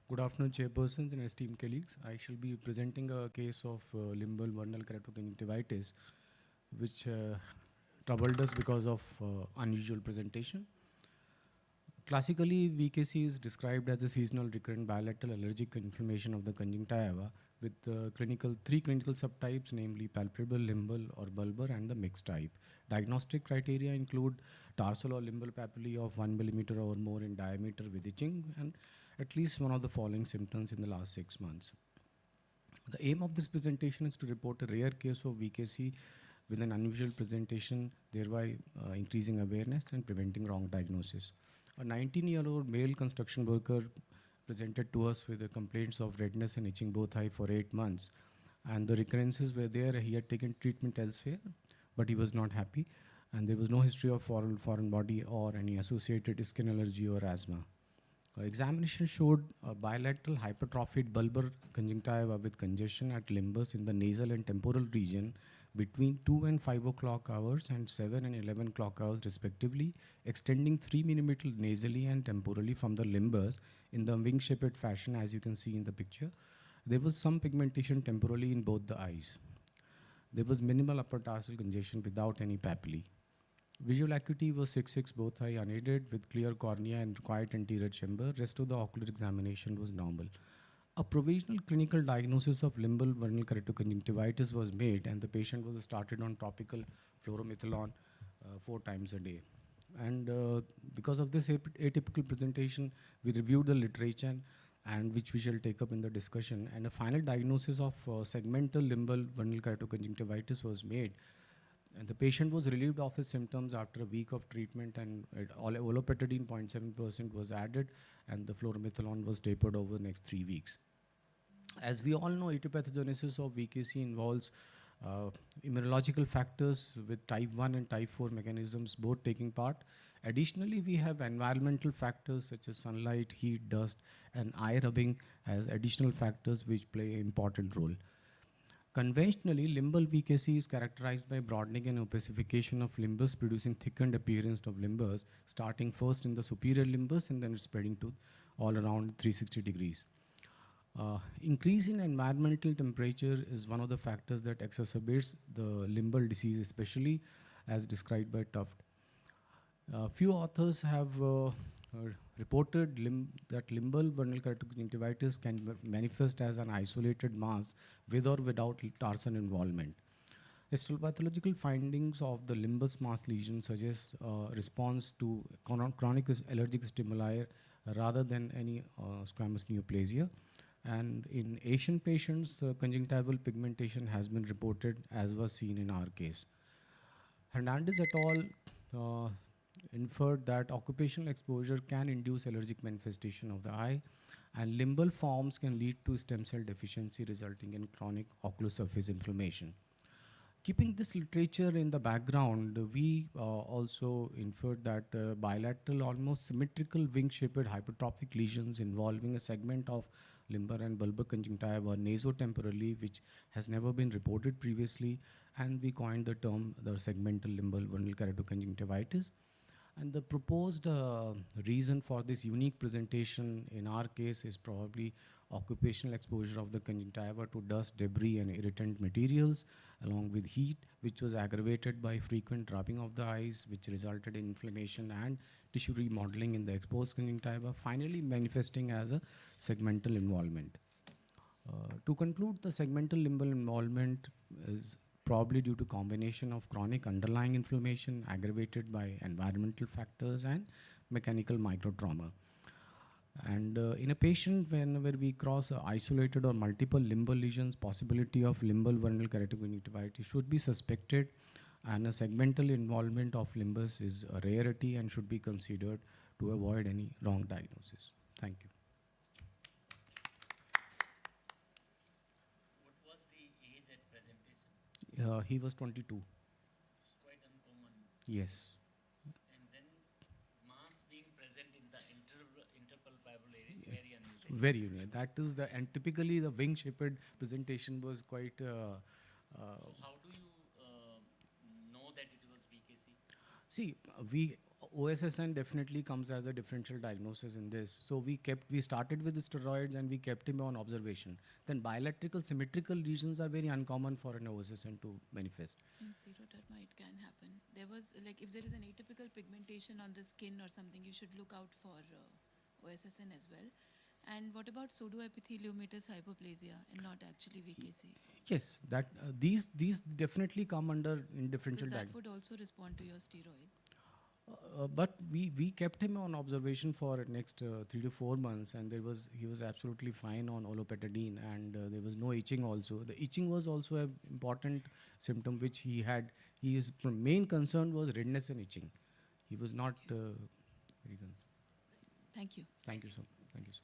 Good afternoon, chairpersons and esteemed colleagues. I shall be presenting a case of Limbal Vernal Keratoconjunctivitis, which troubled us because of unusual presentation. Classically, VKC is described as a seasonal recurrent bilateral allergic inflammation of the conjunctiva with three clinical subtypes, namely palpable, limbal or bulbar, and the mixed type. Diagnostic criteria include tarsal or limbal papillae of 1 millimeter or more in diameter with itching and at least one of the following symptoms in the last 6 months. The aim of this presentation is to report a rare case of VKC with an unusual presentation, thereby increasing awareness and preventing wrong diagnosis. A 19-year-old male construction worker presented to us with the complaints of redness and itching both eye for 8 months. And the recurrences were there. He had taken treatment elsewhere, but he was not happy. And there was no history of foreign body or any associated skin allergy or asthma. Examination showed a bilateral hypertrophied bulbar conjunctiva with congestion at limbus in the nasal and temporal region between 2 and 5 o'clock hours and 7 and 11 o'clock hours respectively, extending 3 millimeter nasally and temporally from the limbus in the wing-shaped fashion as you can see in the picture. There was some pigmentation temporally in both the eyes. There was minimal upper tarsal congestion without any papillae. Visual acuity was 6/6 both eye unaided with clear cornea and quiet anterior chamber. Rest of the ocular examination was normal. A provisional clinical diagnosis of limbal vernal keratoconjunctivitis was made and the patient was started on topical fluorometholon 4 times a day. And because of this atypical presentation, we reviewed the literature and which we shall take up in the discussion. And a final diagnosis of segmental limbal vernal keratoconjunctivitis was made. And the patient was relieved of his symptoms after a week of treatment, and olopatadine 0.7% was added, and the fluorometholon was tapered over the next 3 weeks. As we all know, etiopathogenesis of VKC involves immunological factors with type 1 and type 4 mechanisms both taking part. Additionally, we have environmental factors such as sunlight, heat, dust, and eye rubbing as additional factors which play an important role. Conventionally, limbal VKC is characterized by broadening and opacification of limbus, producing thickened appearance of limbus, starting first in the superior limbus and then spreading to all around 360 degrees. Increase in environmental temperature is one of the factors that exacerbates the limbal disease, especially as described by Tuft. Few authors have reported that limbal vernal keratoconjunctivitis can manifest as an isolated mass with or without tarsal involvement. Histopathological findings of the limbus mass lesion suggest response to chronic allergic stimuli rather than any squamous neoplasia. And in Asian patients, conjunctival pigmentation has been reported as was seen in our case. Hernandez et al. Inferred that occupational exposure can induce allergic manifestation of the eye, and limbal forms can lead to stem cell deficiency resulting in chronic ocular surface inflammation. Keeping this literature in the background, we also inferred that bilateral, almost symmetrical wing-shaped hypertrophic lesions involving a segment of limbar and bulbar conjunctiva nasotemporally, which has never been reported previously, and we coined the term the segmental limbal vernal keratoconjunctivitis. And the proposed reason for this unique presentation in our case is probably occupational exposure of the conjunctiva to dust, debris, and irritant materials, along with heat, which was aggravated by frequent rubbing of the eyes, which resulted in inflammation and tissue remodeling in the exposed conjunctiva, finally manifesting as a segmental involvement. To conclude, the segmental limbal involvement is probably due to combination of chronic underlying inflammation aggravated by environmental factors and mechanical microtrauma. And in a patient, whenever we cross isolated or multiple limbal lesions, possibility of limbal vernal keratoconjunctivitis should be suspected, and a segmental involvement of limbus is a rarity and should be considered to avoid any wrong diagnosis. Thank you. What was the age at presentation? He was 22. It's quite uncommon. Yes. And then mass being present in the interpalpable area is very unusual. Very unique. That is the, and typically the wing-shaped presentation was quite. So how do you know that it was VKC? See, we OSSN definitely comes as a differential diagnosis in this. So we started with the steroids and we kept him on observation. Then bilateral symmetrical lesions are very uncommon for an OSSN to manifest. In xeroderma, it can happen. There was, like, if there is an atypical pigmentation on the skin or something, you should look out for OSSN as well. And what about pseudoepitheliomatous hypoplasia and not actually VKC? Yes, that these definitely come under in differential Because that diagnosis. would also respond to your steroids. But we kept him on observation for next 3 to 4 months, and he was absolutely fine on olopatadine, and there was no itching also. The itching was also an important symptom which he had. His main concern was redness and itching. He was not very concerned. Thank you. Thank you so much. Thank you so much.